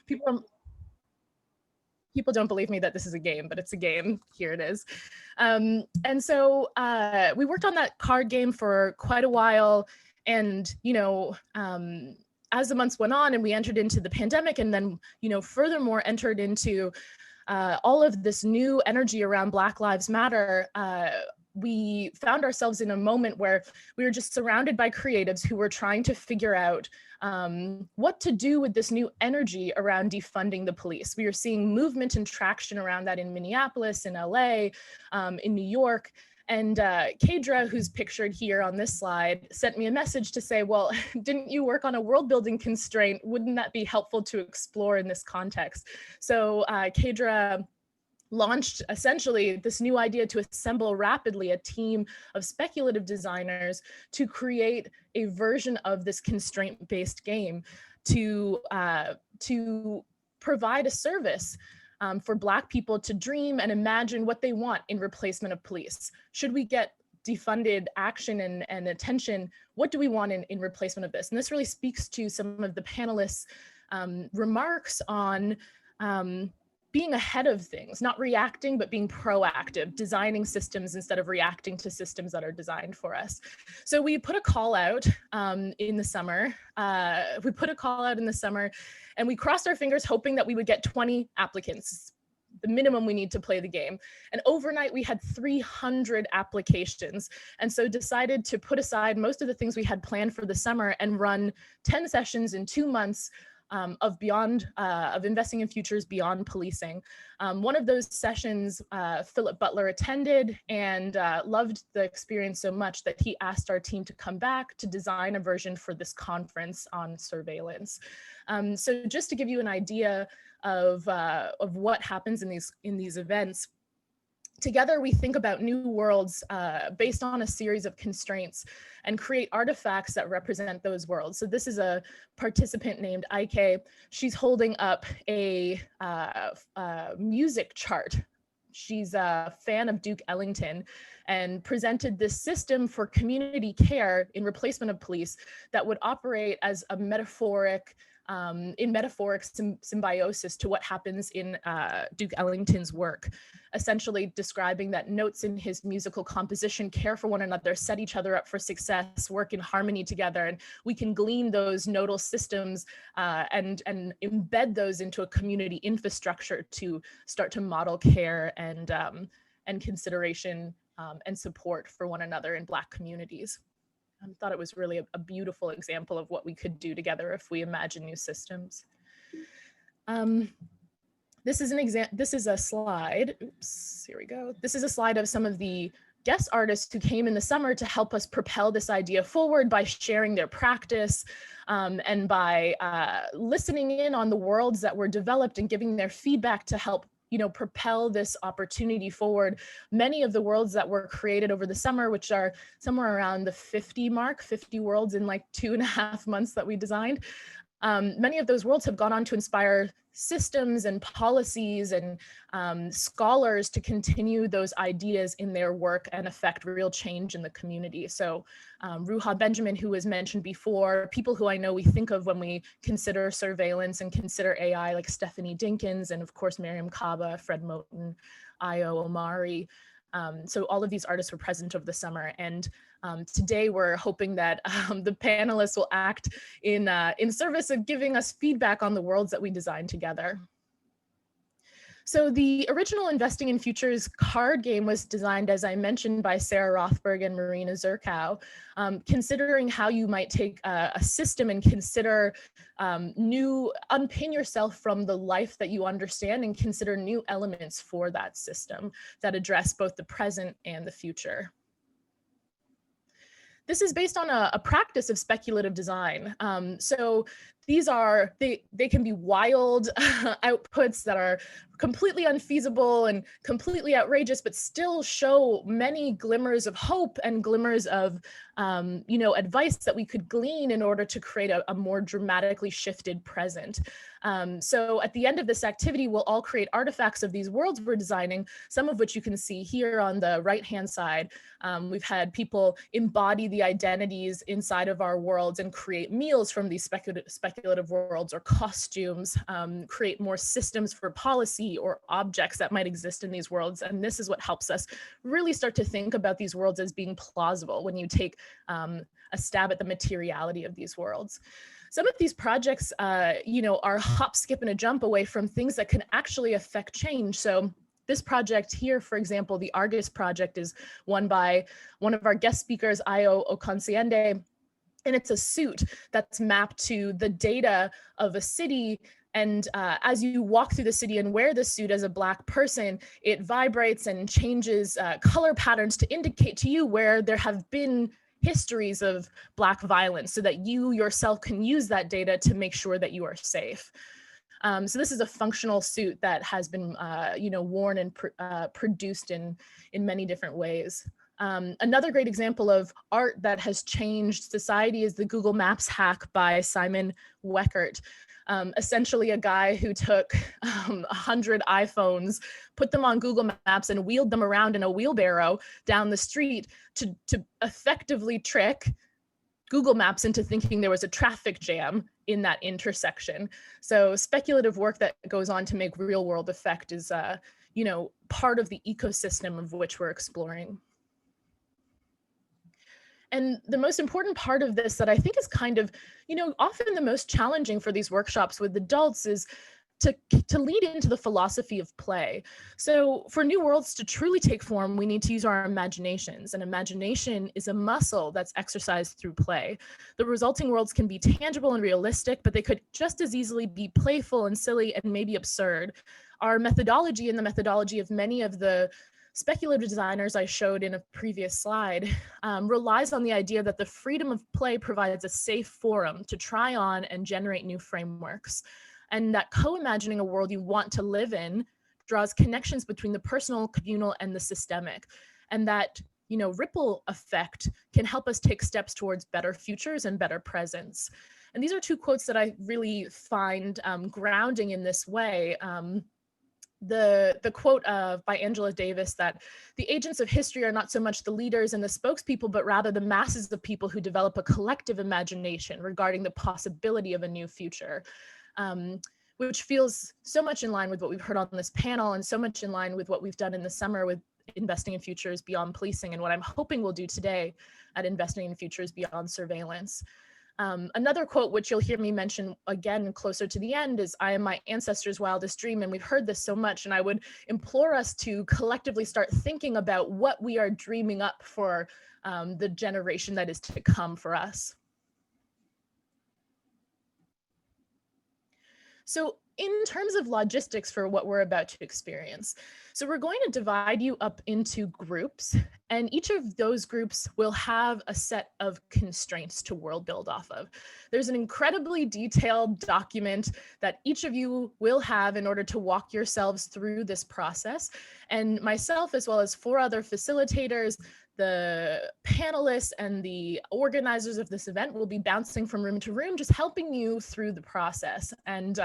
People people don't believe me that this is a game, but it's a game. Here it is. And so we worked on that card game for quite a while. And, as the months went on and we entered into the pandemic, and then, furthermore entered into all of this new energy around Black Lives Matter, we found ourselves in a moment where we were just surrounded by creatives who were trying to figure out what to do with this new energy around defunding the police. We were seeing movement and traction around that in Minneapolis, in LA, in New York. And Kadra, who's pictured here on this slide, sent me a message to say, well, didn't you work on a world building constraint? Wouldn't that be helpful to explore in this context? So Kadra launched essentially this new idea to assemble rapidly a team of speculative designers to create a version of this constraint-based game to provide a service for Black people to dream and imagine what they want in replacement of police. Should we get defunded action and attention, what do we want in replacement of this? And this really speaks to some of the panelists' remarks on being ahead of things, not reacting, but being proactive, designing systems instead of reacting to systems that are designed for us. So we put a call out in the summer. And we crossed our fingers hoping that we would get 20 applicants, the minimum we need to play the game. And overnight we had 300 applications. And so decided to put aside most of the things we had planned for the summer and run 10 sessions in 2 months of investing in futures beyond policing. One of those sessions, Philip Butler attended and loved the experience so much that he asked our team to come back to design a version for this conference on surveillance. So just to give you an idea of what happens in these events, together we think about new worlds based on a series of constraints and create artifacts that represent those worlds. So this is a participant named IK. She's holding up a music chart. She's a fan of Duke Ellington and presented this system for community care in replacement of police that would operate as a metaphoric symbiosis to what happens in Duke Ellington's work, essentially describing that notes in his musical composition care for one another, set each other up for success, work in harmony together, and we can glean those nodal systems and embed those into a community infrastructure to start to model care and consideration and support for one another in Black communities. I thought it was really a beautiful example of what we could do together if we imagine new systems. This is a slide. Oops, here we go. This is a slide of some of the guest artists who came in the summer to help us propel this idea forward by sharing their practice and by listening in on the worlds that were developed and giving their feedback to help propel this opportunity forward. Many of the worlds that were created over the summer, which are somewhere around the 50 mark, 50 worlds in like 2.5 months that we designed. Many of those worlds have gone on to inspire systems and policies and scholars to continue those ideas in their work and affect real change in the community. So Ruha Benjamin, who was mentioned before, people who I know we think of when we consider surveillance and consider AI, like Stephanie Dinkins, and of course, Miriam Kaba, Fred Moten, Ayo Omari. So all of these artists were present over the summer, and today we're hoping that the panelists will act in service of giving us feedback on the worlds that we designed together. So the original Investing in Futures card game was designed, as I mentioned, by Sarah Rothberg and Marina Zerkow, considering how you might take a system and consider unpin yourself from the life that you understand and consider new elements for that system that address both the present and the future. This is based on a practice of speculative design. So these are, they can be wild outputs that are completely unfeasible and completely outrageous, but still show many glimmers of hope and glimmers of advice that we could glean in order to create a more dramatically shifted present. So at the end of this activity, we'll all create artifacts of these worlds we're designing, some of which you can see here on the right-hand side. We've had people embody the identities inside of our worlds and create meals from these speculative speculative worlds or costumes, create more systems for policy or objects that might exist in these worlds. And this is what helps us really start to think about these worlds as being plausible when you take a stab at the materiality of these worlds. Some of these projects, are hop, skip, and a jump away from things that can actually affect change. So this project here, for example, the Argus project, is won by one of our guest speakers, Ayo Okonsiende, and it's a suit that's mapped to the data of a city. And as you walk through the city and wear the suit as a Black person, it vibrates and changes color patterns to indicate to you where there have been histories of Black violence, so that you yourself can use that data to make sure that you are safe. So this is a functional suit that has been, worn and produced in many different ways. Another great example of art that has changed society is the Google Maps hack by Simon Weckert. Essentially a guy who took 100 iPhones, put them on Google Maps, and wheeled them around in a wheelbarrow down the street to effectively trick Google Maps into thinking there was a traffic jam in that intersection. So speculative work that goes on to make real world effect is, part of the ecosystem of which we're exploring. And the most important part of this that I think is kind of, often the most challenging for these workshops with adults is to lead into the philosophy of play. So for new worlds to truly take form, we need to use our imaginations, and imagination is a muscle that's exercised through play. The resulting worlds can be tangible and realistic, but they could just as easily be playful and silly and maybe absurd. Our methodology and the methodology of many of the speculative designers I showed in a previous slide relies on the idea that the freedom of play provides a safe forum to try on and generate new frameworks. And that co-imagining a world you want to live in draws connections between the personal, communal, and the systemic. And that, ripple effect can help us take steps towards better futures and better presents. And these are two quotes that I really find grounding in this way. The quote by Angela Davis, that the agents of history are not so much the leaders and the spokespeople, but rather the masses of people who develop a collective imagination regarding the possibility of a new future. Which feels so much in line with what we've heard on this panel, and so much in line with what we've done in the summer with investing in futures beyond policing, and what I'm hoping we'll do today at investing in futures beyond surveillance. Another quote, which you'll hear me mention again closer to the end, is "I am my ancestors' wildest dream." And we've heard this so much, and I would implore us to collectively start thinking about what we are dreaming up for the generation that is to come for us. So in terms of logistics for what we're about to experience, so we're going to divide you up into groups, and each of those groups will have a set of constraints to world build off of. There's an incredibly detailed document that each of you will have in order to walk yourselves through this process. And myself, as well as 4 other facilitators, the panelists, and the organizers of this event will be bouncing from room to room, just helping you through the process. And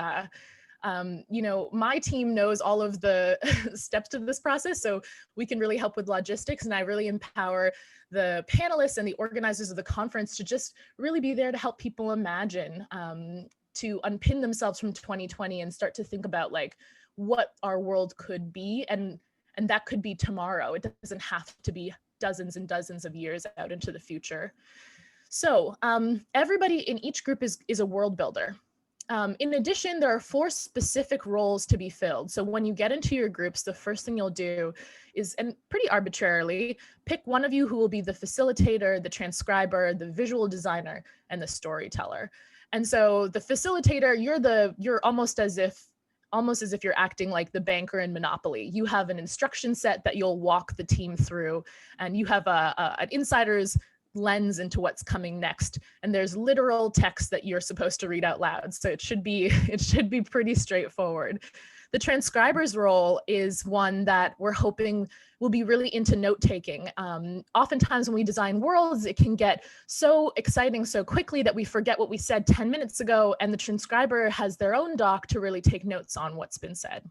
my team knows all of the steps to this process, so we can really help with logistics. And I really empower the panelists and the organizers of the conference to just really be there to help people imagine, to unpin themselves from 2020 and start to think about what our world could be, and that could be tomorrow. It doesn't have to be dozens and dozens of years out into the future. So everybody in each group is a world builder. In addition, there are 4 specific roles to be filled. So when you get into your groups, the first thing you'll do is, and pretty arbitrarily, pick one of you who will be the facilitator, the transcriber, the visual designer, and the storyteller. And so the facilitator, you're almost as if you're acting like the banker in Monopoly. You have an instruction set that you'll walk the team through, and you have an insider's lens into what's coming next. And there's literal text that you're supposed to read out loud. So it should be pretty straightforward. The transcriber's role is one that we're hoping will be really into note-taking. Oftentimes when we design worlds, it can get so exciting so quickly that we forget what we said 10 minutes ago, and the transcriber has their own doc to really take notes on what's been said.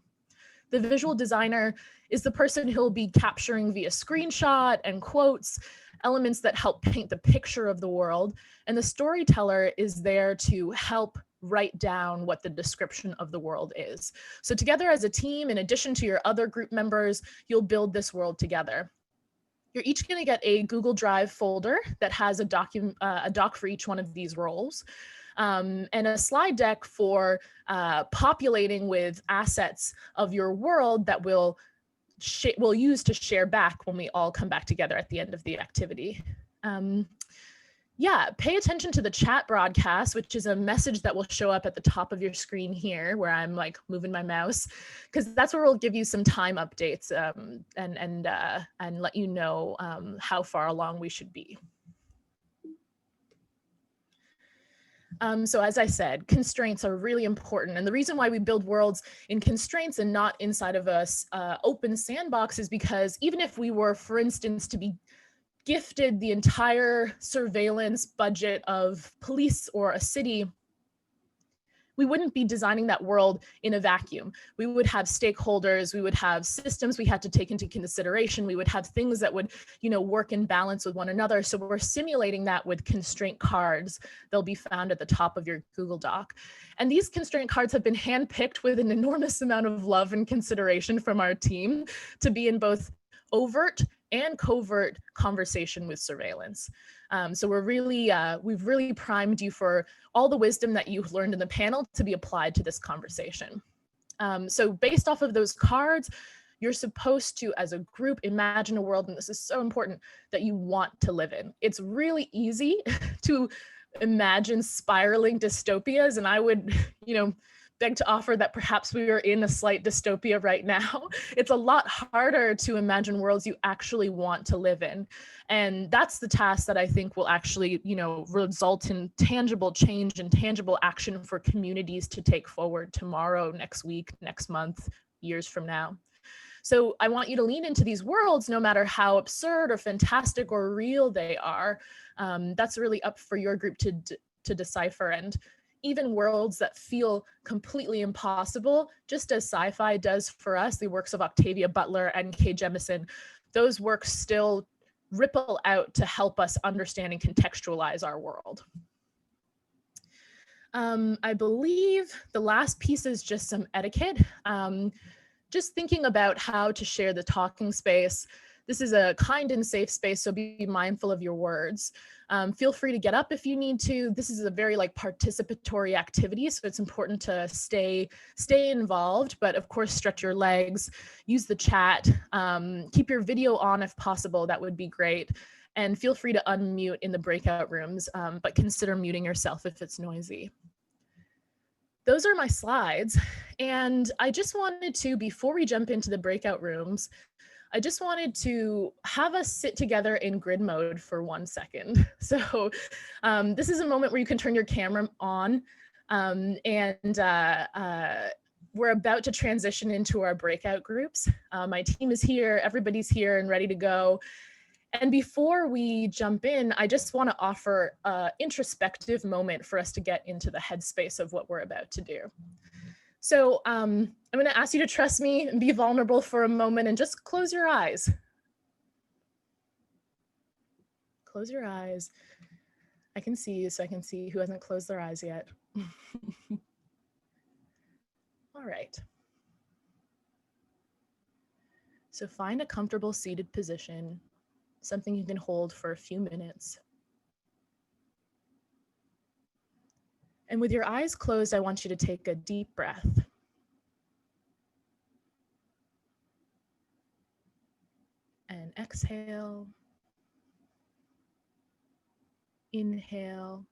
The visual designer is the person who'll be capturing via screenshot and quotes elements that help paint the picture of the world. And the storyteller is there to help write down what the description of the world is. So together as a team, in addition to your other group members, you'll build this world together. You're each going to get a Google Drive folder that has a doc for each one of these roles, and a slide deck for populating with assets of your world that we'll use to share back when we all come back together at the end of the activity. Yeah, pay attention to the chat broadcast, which is a message that will show up at the top of your screen here, where I'm like moving my mouse, because that's where we'll give you some time updates and let you know how far along we should be. So as I said, constraints are really important. And the reason why we build worlds in constraints and not inside of a open sandbox is because even if we were, for instance, to be gifted the entire surveillance budget of police or a city, we wouldn't be designing that world in a vacuum. We would have stakeholders, we would have systems we had to take into consideration, we would have things that would, work in balance with one another. So we're simulating that with constraint cards. They'll be found at the top of your Google Doc. And these constraint cards have been handpicked with an enormous amount of love and consideration from our team to be in both overt and covert conversation with surveillance. So we've really primed you for all the wisdom that you've learned in the panel to be applied to this conversation. So based off of those cards, you're supposed to, as a group, imagine a world, and this is so important, that you want to live in. It's really easy to imagine spiraling dystopias, and I would, beg to offer that perhaps we are in a slight dystopia right now. It's a lot harder to imagine worlds you actually want to live in. And that's the task that I think will actually, result in tangible change and tangible action for communities to take forward tomorrow, next week, next month, years from now. So I want you to lean into these worlds, no matter how absurd or fantastic or real they are. That's really up for your group to decipher. And even worlds that feel completely impossible, just as sci-fi does for us, the works of Octavia Butler and Kay Jemison, those works still ripple out to help us understand and contextualize our world. I believe the last piece is just some etiquette. Just thinking about how to share the talking space. This is a kind and safe space, so be mindful of your words. Feel free to get up if you need to. This is a very participatory activity, so it's important to stay involved, but of course stretch your legs, use the chat, keep your video on if possible, that would be great. And feel free to unmute in the breakout rooms, but consider muting yourself if it's noisy. Those are my slides. And I just wanted to, before we jump into the breakout rooms, I just wanted to have us sit together in grid mode for 1 second. So this is a moment where you can turn your camera on, we're about to transition into our breakout groups. My team is here, everybody's here and ready to go. And before we jump in, I just want to offer an introspective moment for us to get into the headspace of what we're about to do. So I'm going to ask you to trust me and be vulnerable for a moment and just close your eyes. Close your eyes. I can see you, so I can see who hasn't closed their eyes yet. All right. So find a comfortable seated position, something you can hold for a few minutes. And with your eyes closed, I want you to take a deep breath. And exhale. Inhale.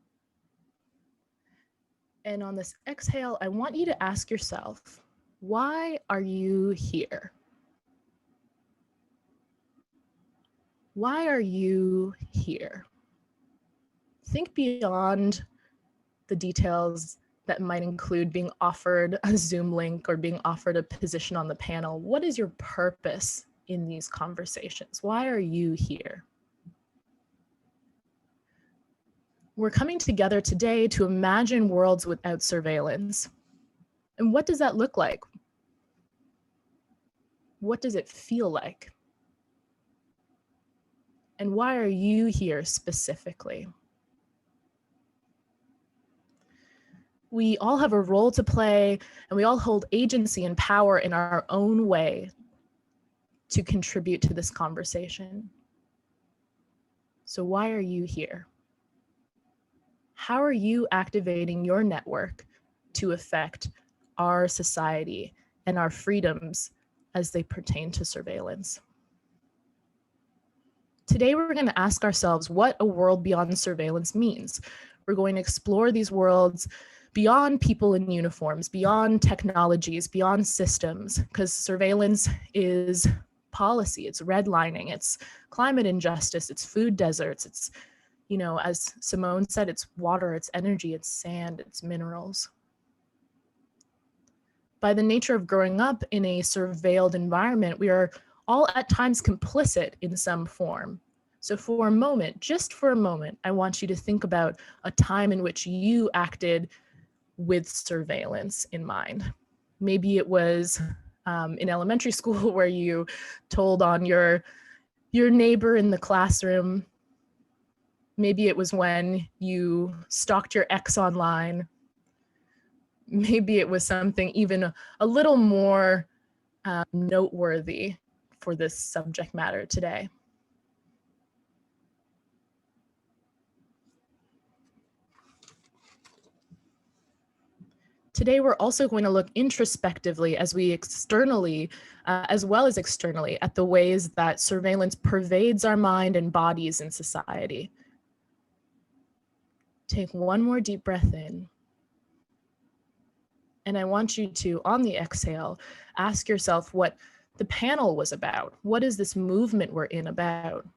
And on this exhale, I want you to ask yourself, why are you here? Why are you here? Think beyond the details that might include being offered a Zoom link or being offered a position on the panel. What is your purpose in these conversations? Why are you here? We're coming together today to imagine worlds without surveillance. And what does that look like? What does it feel like? And why are you here specifically? We all have a role to play, and we all hold agency and power in our own way to contribute to this conversation. So why are you here? How are you activating your network to affect our society and our freedoms as they pertain to surveillance? Today, we're going to ask ourselves what a world beyond surveillance means. We're going to explore these worlds beyond people in uniforms, beyond technologies, beyond systems, because surveillance is policy, it's redlining, it's climate injustice, it's food deserts, it's, you know, as Simone said, it's water, it's energy, it's sand, it's minerals. By the nature of growing up in a surveilled environment, we are all at times complicit in some form. So for a moment, just for a moment, I want you to think about a time in which you acted with surveillance in mind. Maybe it was in elementary school where you told on your neighbor in the classroom. Maybe it was when you stalked your ex online. Maybe it was something even a little more noteworthy for this subject matter today. Today, we're also going to look introspectively as we externally, as well as externally, at the ways that surveillance pervades our mind and bodies in society. Take one more deep breath in. And I want you to, on the exhale, ask yourself what the panel was about. What is this movement we're in about?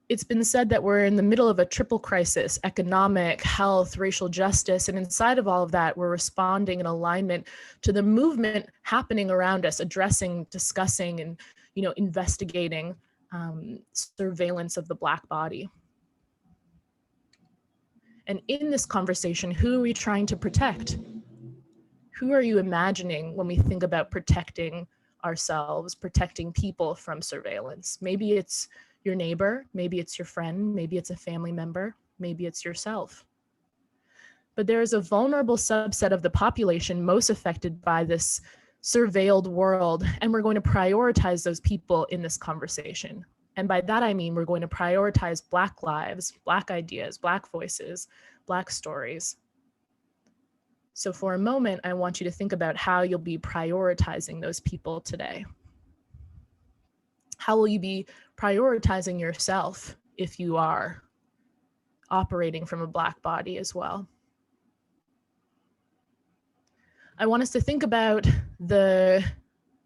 It's been said that we're in the middle of a triple crisis: economic, health, racial justice. And inside of all of that, we're responding in alignment to the movement happening around us, addressing, discussing, and, you know, investigating surveillance of the Black body. And in this conversation, who are we trying to protect? Who are you imagining when we think about protecting ourselves, protecting people from surveillance? Maybe it's your neighbor, maybe it's your friend, maybe it's a family member, maybe it's yourself. But there is a vulnerable subset of the population most affected by this surveilled world, and we're going to prioritize those people in this conversation. And by that, I mean, we're going to prioritize Black lives, Black ideas, Black voices, Black stories. So for a moment, I want you to think about how you'll be prioritizing those people today. How will you be prioritizing yourself if you are operating from a Black body as well? I want us to think about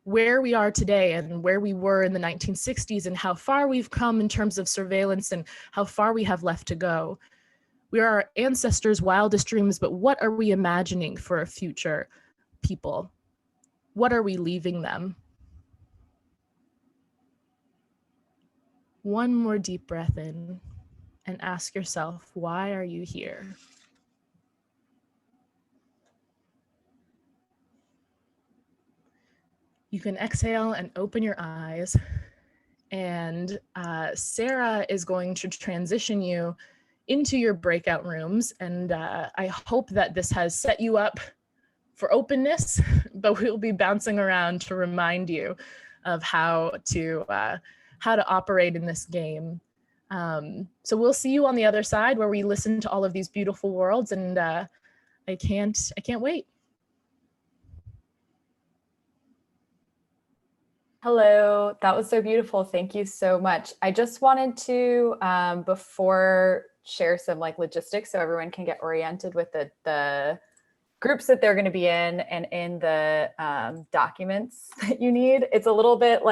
where we are today and where we were in the 1960s and how far we've come in terms of surveillance and how far we have left to go. We are our ancestors' wildest dreams, but what are we imagining for a future people? What are we leaving them? One more deep breath in and ask yourself, why are you here? You can exhale and open your eyes, and Sarah is going to transition you into your breakout rooms, and I hope that this has set you up for openness, but we'll be bouncing around to remind you of how to operate in this game. So we'll see you on the other side where we listen to all of these beautiful worlds, and I can't wait. Hello, that was so beautiful. Thank you so much. I just wanted to, before, share some logistics so everyone can get oriented with the groups that they're going to be in and in the documents that you need. It's a little bit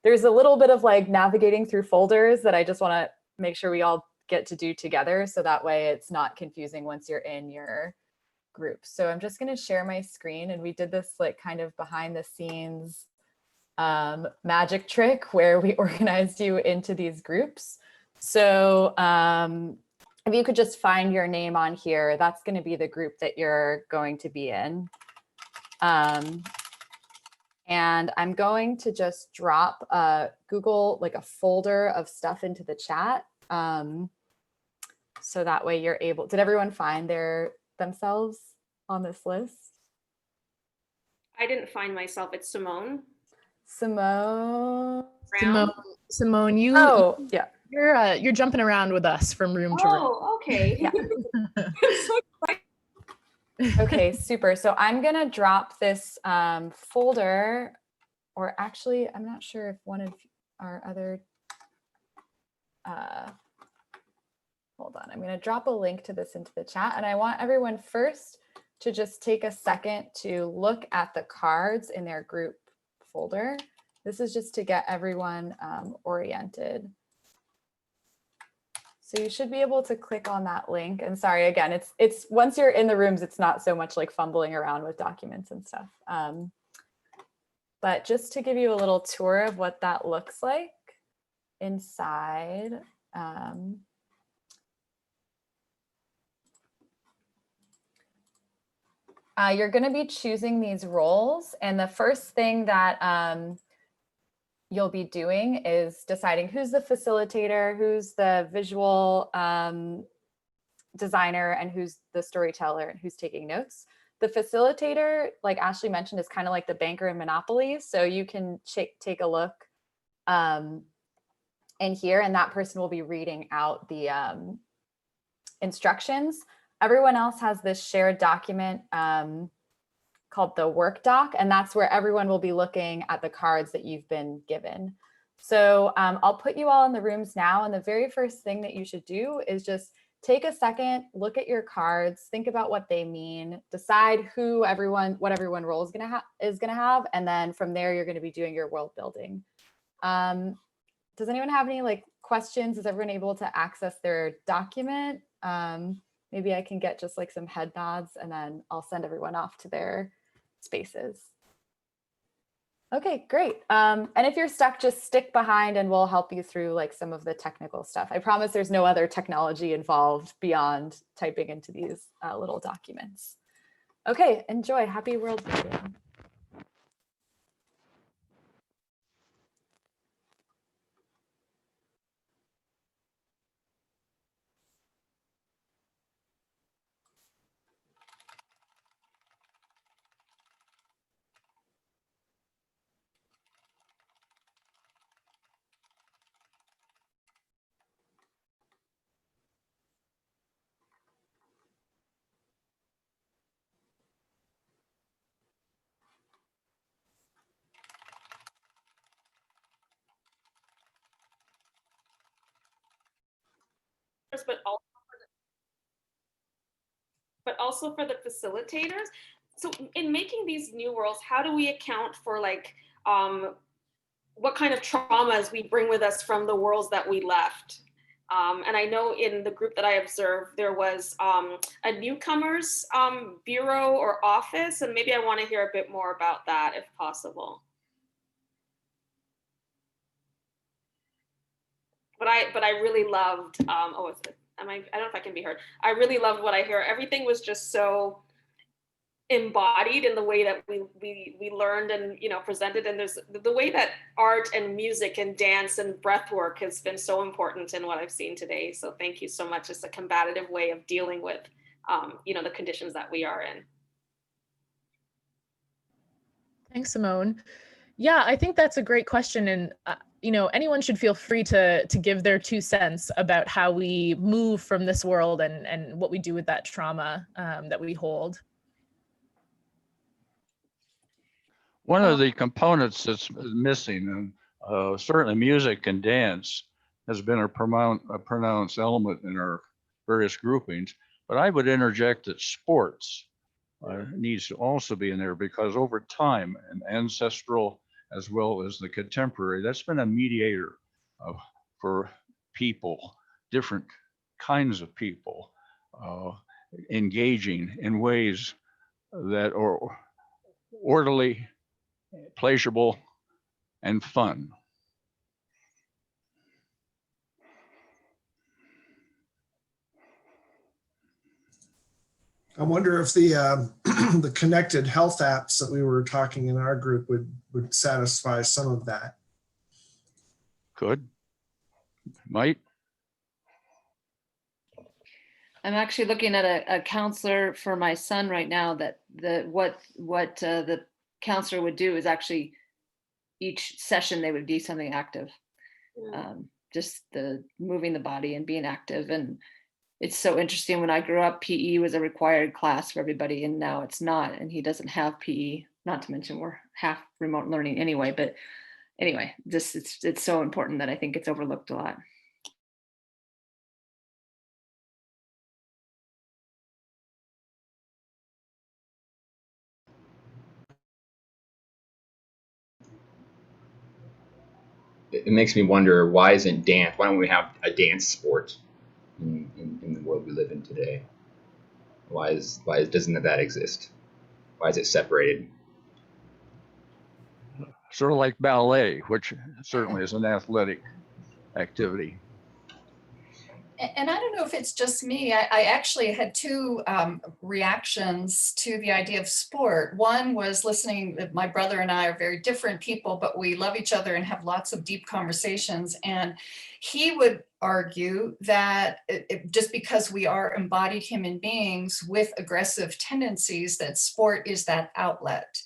there's a little bit of navigating through folders that I just want to make sure we all get to do together. So that way it's not confusing once you're in your group. So I'm just going to share my screen, and we did this kind of behind the scenes magic trick where we organized you into these groups. So if you could just find your name on here, that's going to be the group that you're going to be in. And I'm going to just drop Google, a folder of stuff into the chat. So that way you're able, did everyone find themselves on this list? I didn't find myself. It's Simone. Simone. Brown. Simone, Yeah. You're jumping around with us from room to room. Oh, okay. Yeah. I'm so excited. Okay, super. So I'm gonna drop this folder, or actually, I'm not sure if one of our other, hold on, I'm gonna drop a link to this into the chat, and I want everyone first to just take a second to look at the cards in their group folder. This is just to get everyone oriented. So you should be able to click on that link. And sorry, again, it's once you're in the rooms, it's not so much like fumbling around with documents and stuff. But just to give you a little tour of what that looks like inside. You're going to be choosing these roles. And the first thing that you'll be doing is deciding who's the facilitator, who's the visual designer, and who's the storyteller, and who's taking notes. The facilitator, like Ashley mentioned, is kind of like the banker in Monopoly. So you can take a look in here, and that person will be reading out the instructions. Everyone else has this shared document called the work doc, and that's where everyone will be looking at the cards that you've been given. So I'll put you all in the rooms now, and the very first thing that you should do is just take a second, look at your cards, think about what they mean, decide what everyone role is gonna have, and then from there you're going to be doing your world building. Does anyone have any like questions? Is everyone able to access their document? Maybe I can get just like some head nods, and then I'll send everyone off to their spaces. Okay, great. And if you're stuck, just stick behind and we'll help you through like some of the technical stuff. I promise there's no other technology involved beyond typing into these little documents. Okay, enjoy. Happy world building. But also for the facilitators. So in making these new worlds, how do we account for like what kind of traumas we bring with us from the worlds that we left? And I know in the group that I observed, there was a newcomers bureau or office, and maybe I want to hear a bit more about that if possible. But I really loved, I don't know if I can be heard. I really loved what I hear. Everything was just so embodied in the way that we learned and presented, and there's the way that art and music and dance and breath work has been so important in what I've seen today. So thank you so much. It's a combative way of dealing with the conditions that we are in. Thanks, Simone. Yeah, I think that's a great question, and anyone should feel free to give their 2 cents about how we move from this world and what we do with that trauma that we hold. One of the components that's missing, and certainly music and dance has been a pronounced element in our various groupings, but I would interject that sports needs to also be in there, because over time, and ancestral as well as the contemporary, that's been a mediator for people, different kinds of people, engaging in ways that are orderly, pleasurable, and fun. I wonder if the the connected health apps that we were talking in our group would satisfy some of that. Could, might. I'm actually looking at a counselor for my son right now that what the counselor would do is actually each session they would do something active. Just the moving the body and being active. And it's so interesting. When I grew up, PE was a required class for everybody, and now it's not. And he doesn't have PE, not to mention we're half remote learning anyway. But anyway, just it's so important that I think it's overlooked a lot. It makes me wonder, why don't we have a dance sport in the world we live in today? Why doesn't that exist? Why is it separated? Sort of like ballet, which certainly is an athletic activity. And I don't know if it's just me. I actually had two reactions to the idea of sport. One was listening. My brother and I are very different people, but we love each other and have lots of deep conversations. And he would argue that just because we are embodied human beings with aggressive tendencies, that sport is that outlet.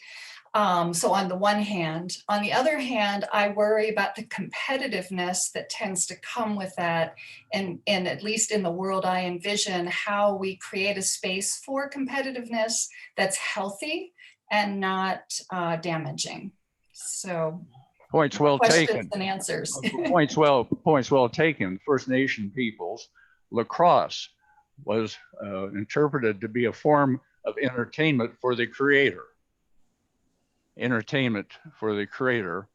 So on the one hand, on the other hand, I worry about the competitiveness that tends to come with that. And at least in the world I envision, how we create a space for competitiveness that's healthy and not damaging. So points well taken. And answers. Points well taken. First Nation peoples, lacrosse was interpreted to be a form of entertainment for the creator. Entertainment for the creator,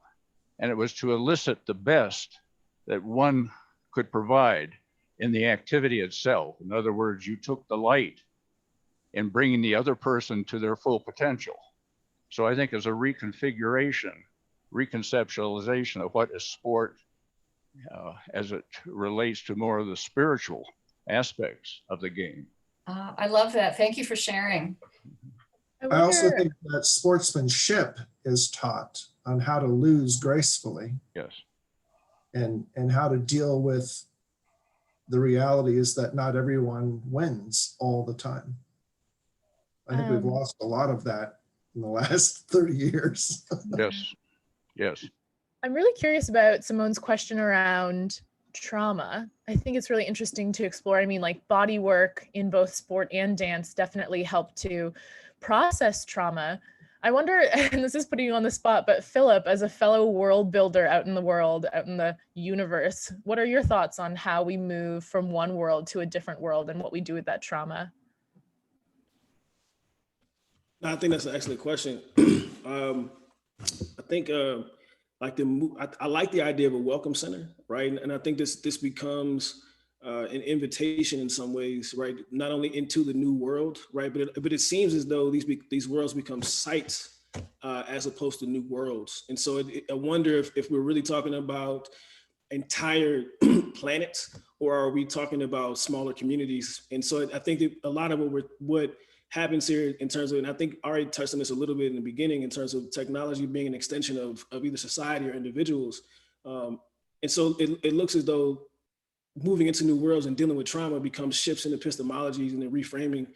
and it was to elicit the best that one could provide in the activity itself. In other words, you took delight in bringing the other person to their full potential. So I think as a reconfiguration, reconceptualization of what is sport as it relates to more of the spiritual aspects of the game. I love that. Thank you for sharing. I also think that sportsmanship is taught on how to lose gracefully. Yes. And how to deal with the reality is that not everyone wins all the time. I think we've lost a lot of that in the last 30 years. Yes. Yes. I'm really curious about Simone's question around trauma. I think it's really interesting to explore. I mean, like body work in both sport and dance definitely help to process trauma. I wonder, and this is putting you on the spot, but Philip, as a fellow world builder out in the world, out in the universe, what are your thoughts on how we move from one world to a different world and what we do with that trauma? I think that's an excellent question. I think I like the idea of a welcome center, right? And I think this becomes an invitation in some ways, right? Not only into the new world, right? But it seems as though these worlds become sites as opposed to new worlds. And so I wonder if we're really talking about entire planets, or are we talking about smaller communities? And so I think that a lot of what happens here in terms of, and I think I already touched on this a little bit in the beginning, in terms of technology being an extension of either society or individuals. And so it looks as though moving into new worlds and dealing with trauma becomes shifts in epistemologies and the reframing,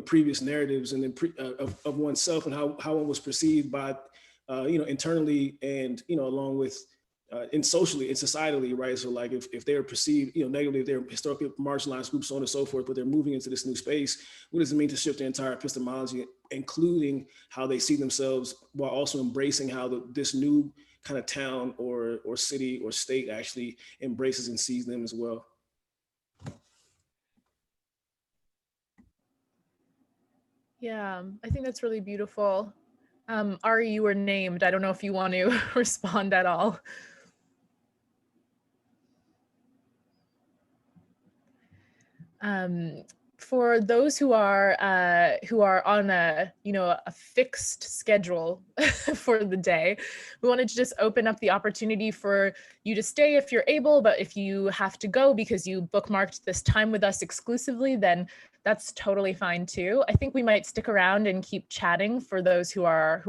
previous narratives and then of oneself and how one was perceived by, internally and, along with and socially and societally, right? So like if they're perceived, negatively, if they're historically marginalized groups, so on and so forth, but they're moving into this new space, what does it mean to shift the entire epistemology, including how they see themselves, while also embracing how this new kind of town or city or state actually embraces and sees them as well? Yeah, I think that's really beautiful. Ari, you were named. I don't know if you want to respond at all. For those who are on a fixed schedule for the day, we wanted to just open up the opportunity for you to stay if you're able, but if you have to go because you bookmarked this time with us exclusively, then that's totally fine too. I think we might stick around and keep chatting for those who are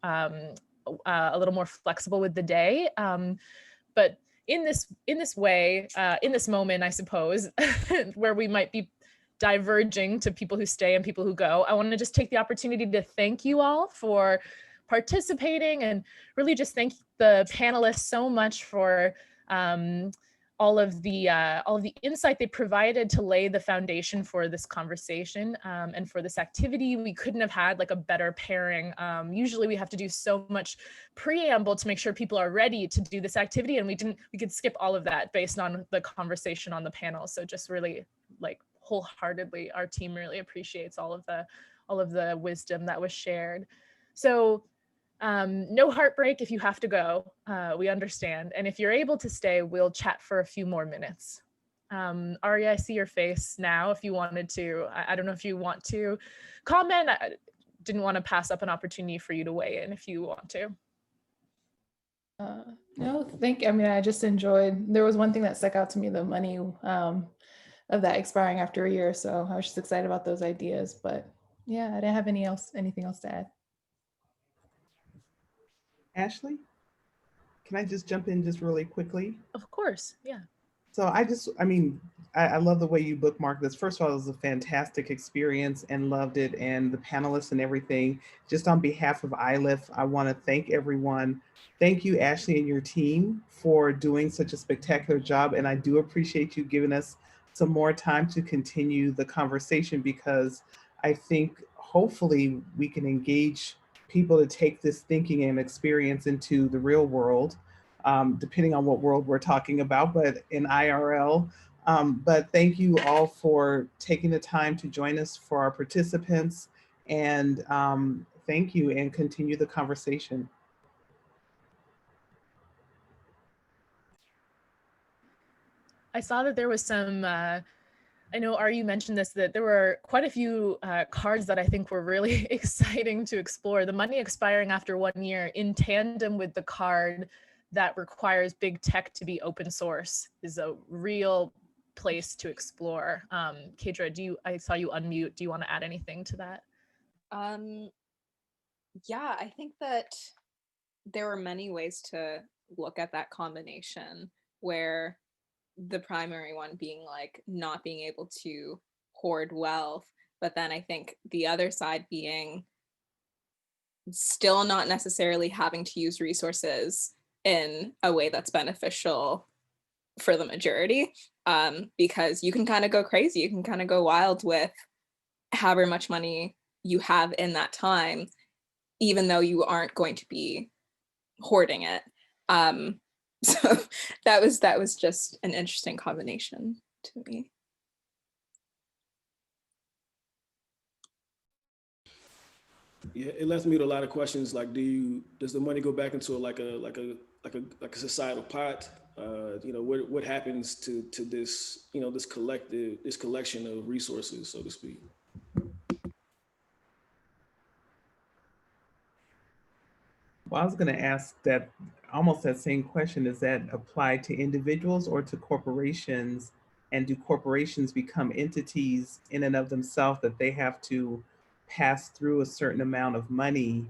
a little more flexible with the day. But in this way, in this moment, I suppose, where we might be diverging to people who stay and people who go, I want to just take the opportunity to thank you all for participating, and really just thank the panelists so much for all of the insight they provided to lay the foundation for this conversation and for this activity. We couldn't have had like a better pairing. Usually we have to do so much preamble to make sure people are ready to do this activity, and we could skip all of that based on the conversation on the panel. So just really, like, wholeheartedly, our team really appreciates all of the wisdom that was shared. So no heartbreak if you have to go, we understand. And if you're able to stay, we'll chat for a few more minutes. Ari, I see your face now. If you wanted to, I don't know if you want to comment. I didn't want to pass up an opportunity for you to weigh in if you want to. No, I mean, I just enjoyed, there was one thing that stuck out to me, the money of that expiring after a year. So I was just excited about those ideas, but yeah, I didn't have anything else to add. Ashley, can I just jump in just really quickly? Of course, yeah. So I love the way you bookmarked this. First of all, it was a fantastic experience and loved it, and the panelists and everything. Just on behalf of iliff, I want to thank everyone. Thank you, Ashley, and your team for doing such a spectacular job. And I do appreciate you giving us some more time to continue the conversation, because I think hopefully we can engage people to take this thinking and experience into the real world, depending on what world we're talking about, but in IRL. But thank you all for taking the time to join us, for our participants, and thank you, and continue the conversation. I saw that there was some, I know Ari, you mentioned this, that there were quite a few cards that I think were really exciting to explore. The money expiring after 1 year in tandem with the card that requires big tech to be open source is a real place to explore. Kedra, I saw you unmute. Do you want to add anything to that? Yeah, I think that there are many ways to look at that combination, where the primary one being like not being able to hoard wealth, but then I think the other side being still not necessarily having to use resources in a way that's beneficial for the majority, because you can kind of go crazy, you can kind of go wild with however much money you have in that time, even though you aren't going to be hoarding it. So that was just an interesting combination to me. Yeah, it left me with a lot of questions. Like, does the money go back into like a societal pot? What happens to this, this collection of resources, so to speak? Well, I was going to ask that, almost that same question. Does that apply to individuals or to corporations? And do corporations become entities in and of themselves that they have to pass through a certain amount of money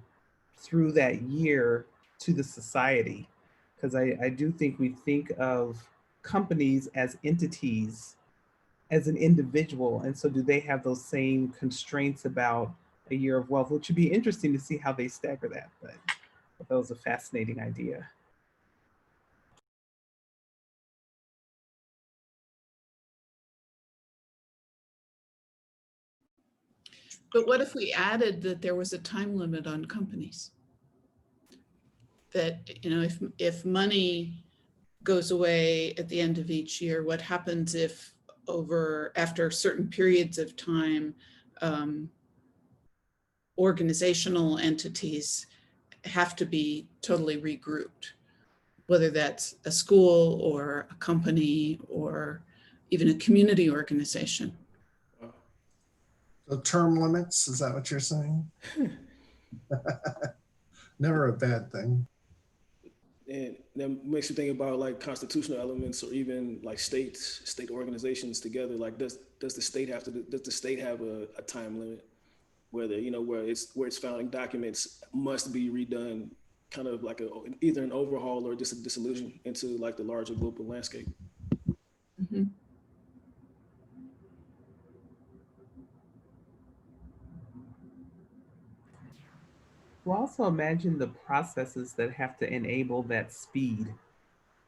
through that year to the society? Because I do think we think of companies as entities, as an individual. And so do they have those same constraints about a year of wealth, which would be interesting to see how they stagger that. But that was a fascinating idea. But what if we added that there was a time limit on companies? That, if money goes away at the end of each year, what happens if after certain periods of time, organizational entities have to be totally regrouped, whether that's a school or a company or even a community organization? So term limits, is that what you're saying? Never a bad thing. And that makes you think about like constitutional elements, or even like state organizations together. Like, does the state have a time limit, where its founding documents must be redone, kind of like either an overhaul or just a dissolution into like the larger global landscape? Mm-hmm. Well, also imagine the processes that have to enable that speed,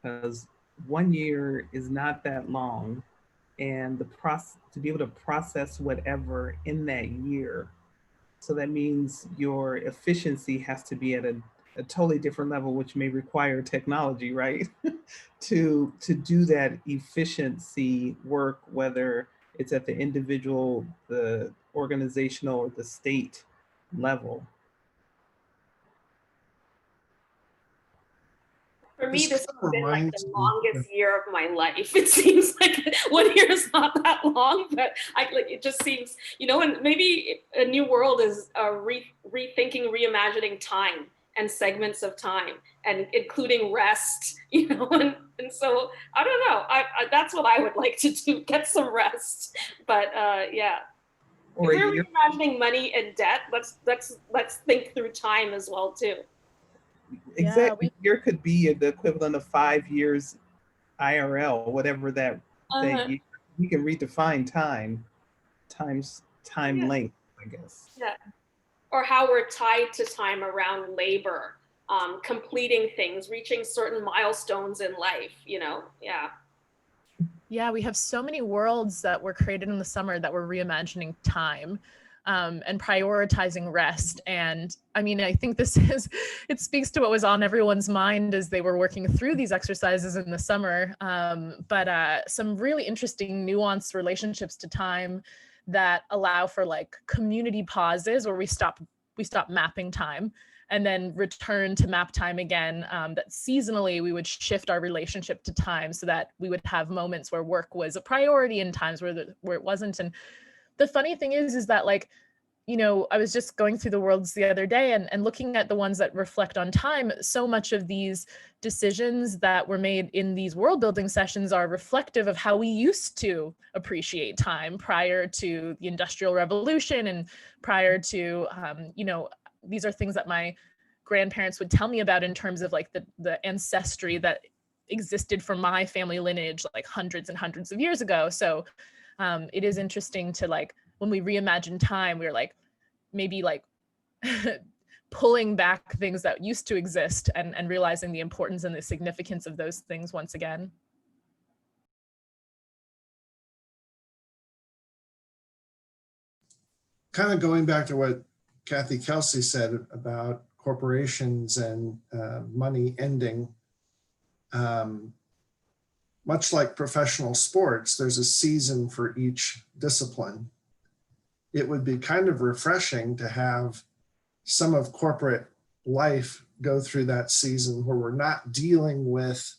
because 1 year is not that long, and the process to be able to process whatever in that year. So that means your efficiency has to be at a totally different level, which may require technology, right? to do that efficiency work, whether it's at the individual, the organizational, or the state level. For me, This this kind has of been like reminds the me longest year of my life. It seems like 1 year is not that long, but it just seems, and maybe a new world is rethinking, reimagining time and segments of time, and including rest, and so I don't know. That's what I would like to do, get some rest. But yeah, Or if a we're year, reimagining money and debt, let's think through time as well too. exactly. A year could be the equivalent of 5 years IRL, whatever that you can redefine time length, I guess. Yeah. Or how we're tied to time around labor, completing things, reaching certain milestones in life, yeah. Yeah, we have so many worlds that were created in the summer that were reimagining time and prioritizing rest. And I mean, I think it speaks to what was on everyone's mind as they were working through these exercises in the summer. But some really interesting nuanced relationships to time that allow for like community pauses where we stop mapping time and then return to map time again, that seasonally we would shift our relationship to time so that we would have moments where work was a priority and times where it wasn't. And the funny thing is that like, I was just going through the worlds the other day and looking at the ones that reflect on time. So much of these decisions that were made in these world building sessions are reflective of how we used to appreciate time prior to the Industrial Revolution and prior to, these are things that my grandparents would tell me about in terms of like the ancestry that existed from my family lineage like hundreds and hundreds of years ago. So it is interesting to like, when we reimagine time, we're like, maybe like pulling back things that used to exist and realizing the importance and the significance of those things once again. Kind of going back to what Kathy Kelsey said about corporations and money ending. Much like professional sports, there's a season for each discipline. It would be kind of refreshing to have some of corporate life go through that season where we're not dealing with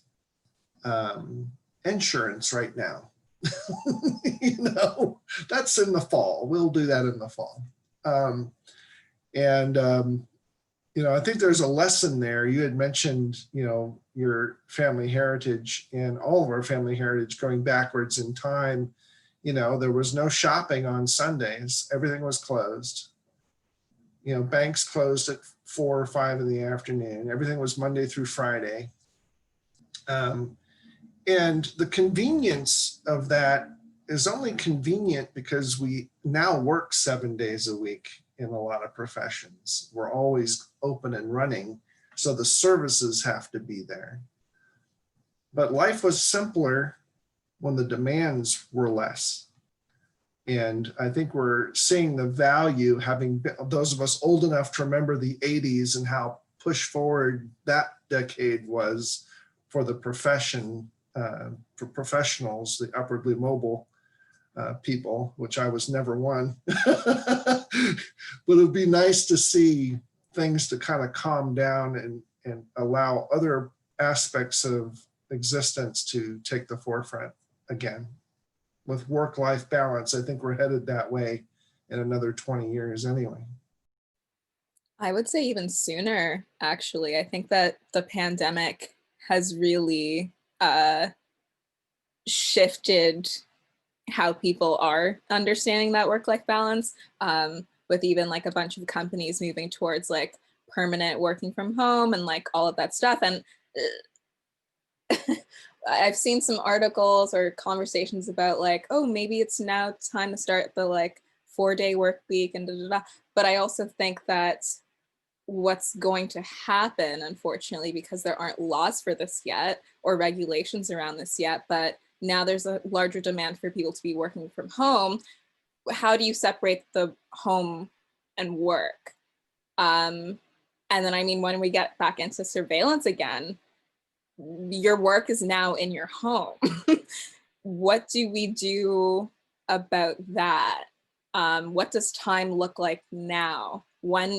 insurance right now. That's in the fall. We'll do that in the fall. I think there's a lesson there. You had mentioned, your family heritage and all of our family heritage going backwards in time. There was no shopping on Sundays. Everything was closed. Banks closed at 4 or 5 in the afternoon. Everything was Monday through Friday. And the convenience of that is only convenient because we now work 7 days a week in a lot of professions. We're always open and running, so the services have to be there. But life was simpler when the demands were less. And I think we're seeing the value, having been, those of us old enough to remember the 80s and how push forward that decade was for the profession, for professionals, the upwardly mobile people, which I was never one. But it would be nice to see things to kind of calm down and allow other aspects of existence to take the forefront again. With work-life balance, I think we're headed that way in another 20 years anyway. I would say even sooner, actually. I think that the pandemic has really shifted how people are understanding that work-life balance, with even like a bunch of companies moving towards like permanent working from home and like all of that stuff. And I've seen some articles or conversations about like, oh, maybe it's now time to start the like 4-day work week and da, da, da. But I also think that what's going to happen, unfortunately, because there aren't laws for this yet or regulations around this yet, but now there's a larger demand for people to be working from home. How do you separate the home and work? And then, I mean, when we get back into surveillance again, your work is now in your home. What do we do about that? What does time look like now? What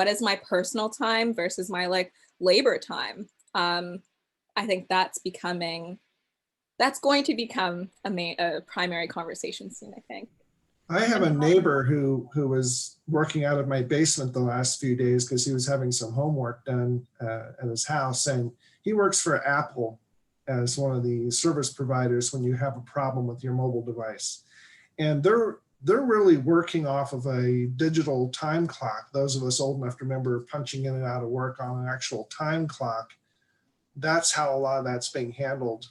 is my personal time versus my like labor time? I think that's going to become a primary conversation soon, I think. I have a neighbor who was working out of my basement the last few days because he was having some homework done at his house, and he works for Apple as one of the service providers when you have a problem with your mobile device. And they're really working off of a digital time clock. Those of us old enough to remember punching in and out of work on an actual time clock. That's how a lot of that's being handled,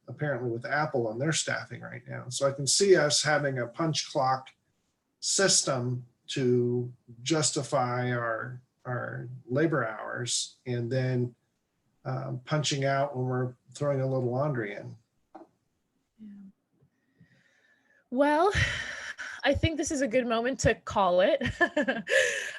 apparently with Apple and their staffing right now. So I can see us having a punch clock system to justify our labor hours, and then punching out when we're throwing a little laundry in. Well, I think this is a good moment to call it.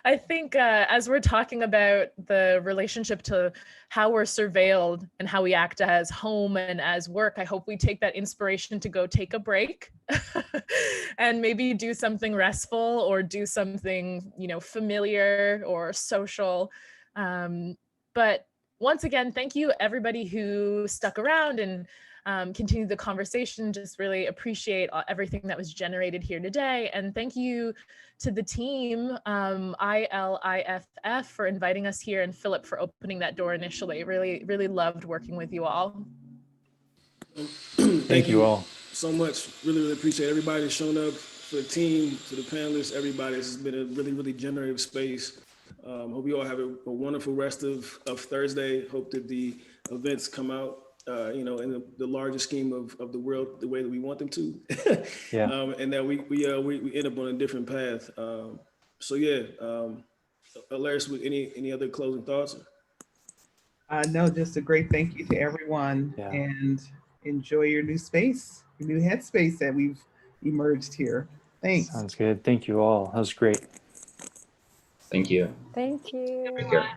I think as we're talking about the relationship to how we're surveilled and how we act as home and as work, I hope we take that inspiration to go take a break and maybe do something restful or do something, familiar or social. But once again, thank you everybody who stuck around and continue the conversation. Just really appreciate everything that was generated here today. And thank you to the team, iliff, for inviting us here, and Philip for opening that door initially. Really, really loved working with you all. Thank you all so much. Really, really appreciate everybody that's shown up, for the team, to the panelists, everybody. This has been a really, really generative space. Hope you all have a wonderful rest of Thursday. Hope that the events come out in the larger scheme of the world, the way that we want them to, and that we end up on a different path. Alaris, with any other closing thoughts? No, just a great thank you to everyone, and enjoy your new space, your new headspace that we've emerged here. Thanks. Sounds good. Thank you all. That was great. Thank you. Thank you. Take care.